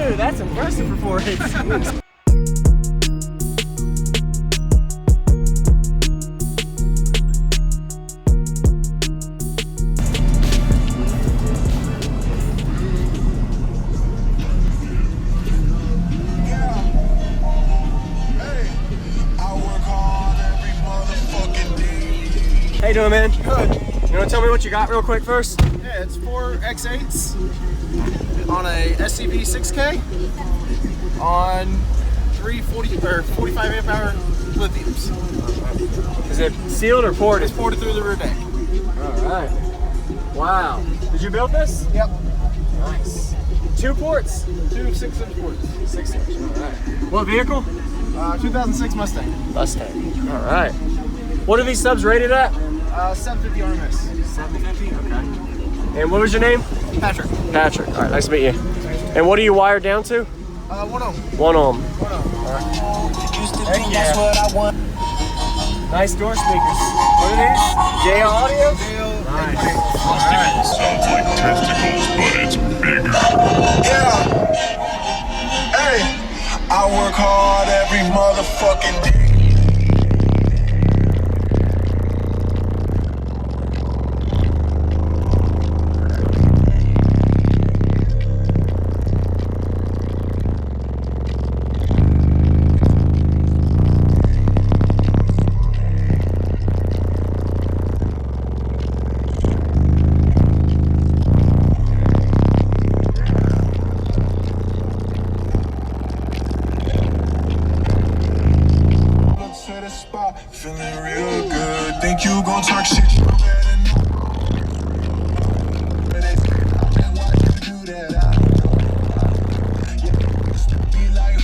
Dude, that's impressive for 4 hits. How you doing, man? Good. You want to tell me what you got real quick first? Yeah, it's 4 X8s on a SCV 6K on 45 amp hour lithiums. Is it sealed or ported? It's ported through the rear deck. All right. Wow. Did you build this? Yep. Nice. 2 ports? 2 6-inch ports. 6-inch. All right. What vehicle? 2006 Mustang. Mustang. All right. What are these subs rated at? 750 RMS. 750? Okay. And what was your name? Patrick. Patrick. All right, nice to meet you. And what are you wired down to? 1 ohm. 1 ohm. 1 ohm. All right. Heck yeah. Nice door speakers. What are these? JL Audio? Nice. Testicles sounds like testicles, but it's bigger. Yeah. Hey, I work hard every motherfucking day. Feeling real good. Think you gon' talk shit? You better know. Why you do that? Be like.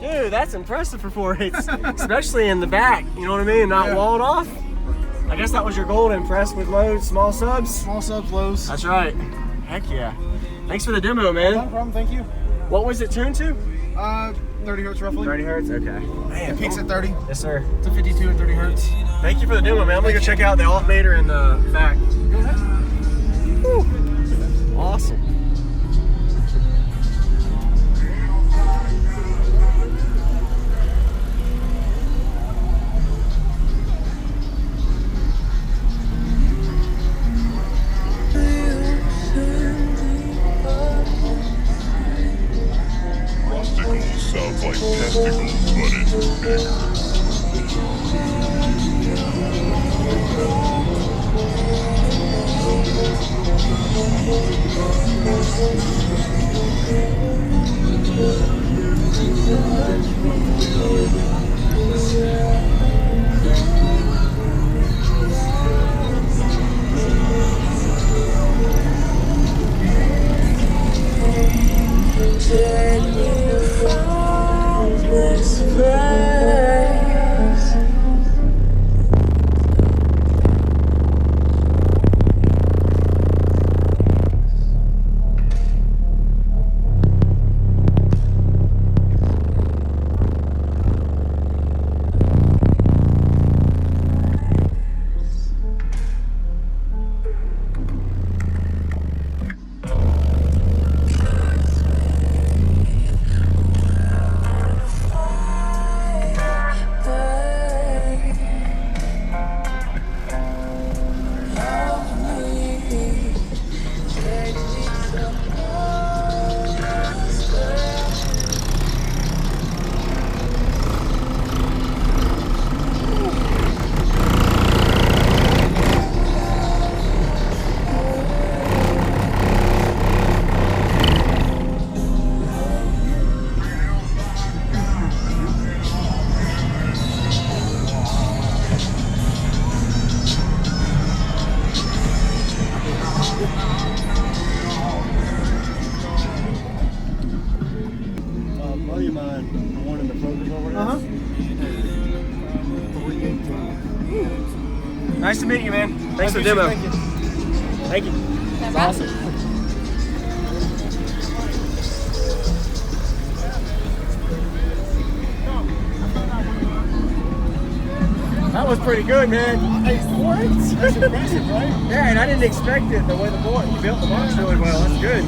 Dude, that's impressive for 4 hits, especially in the back, you know what I mean? Not walled off. I guess that was your goal, to impress with loads, small subs? Small subs, lows. That's right. Heck yeah. Thanks for the demo, man. No problem, thank you. What was it tuned to? 30 hertz roughly. 30 hertz, okay. Man, It peaks at 30. Yes, sir. It's a 52 and 30 hertz. Thank you for the demo, man. I'm gonna go check out the alternator in the back. Go ahead. Woo. Awesome. Sounds like testicles, but it's bigger. Nice to meet you, man. Thanks for the demo. Thank you. That's awesome. That was pretty good, man. Hey, what? That's impressive, right? Yeah, and I didn't expect it the way you built the box really well. That's good.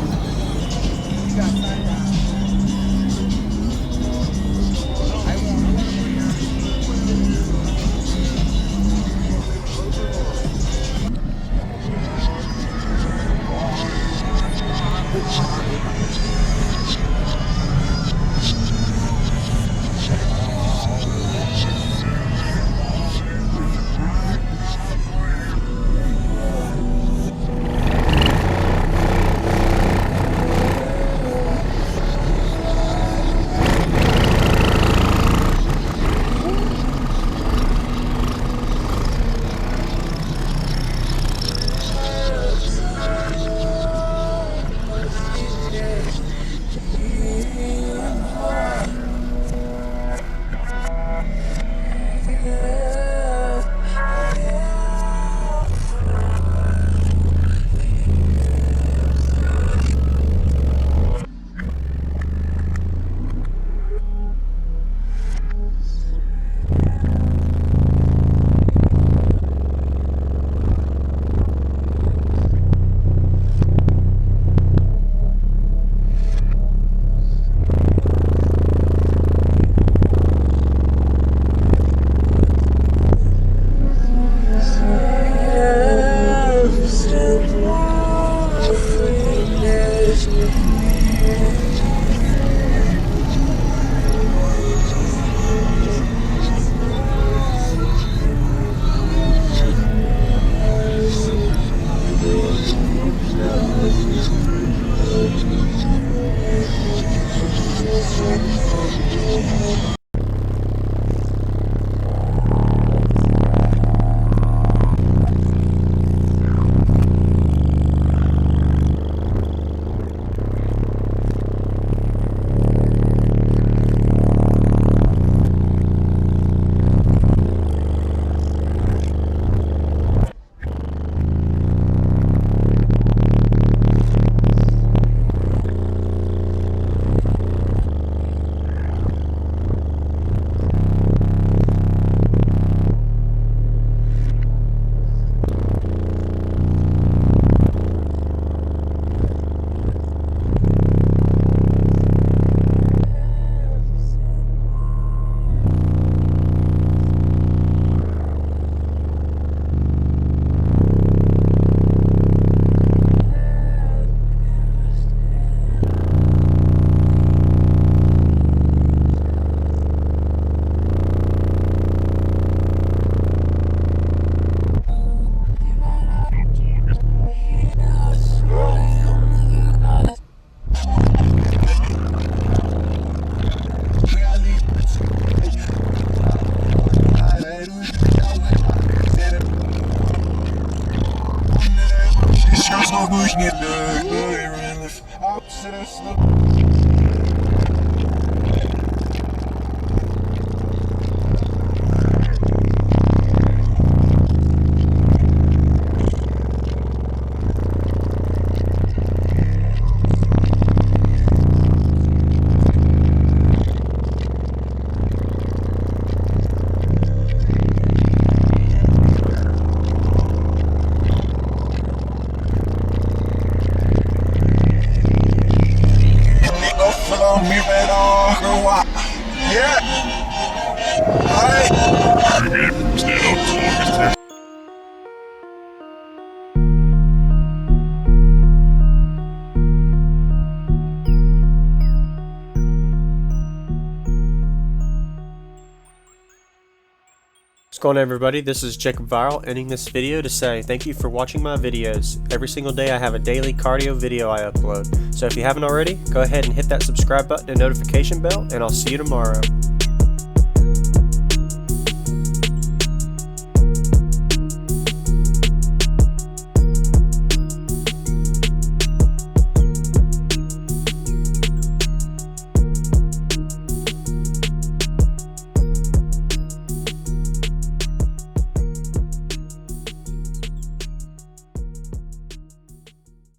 What's going on, everybody? This is Jacob Viral, ending this video to say thank you for watching my videos. Every single day I have a daily cardio video I upload. So if you haven't already, go ahead and hit that subscribe button and notification bell, and I'll see you tomorrow.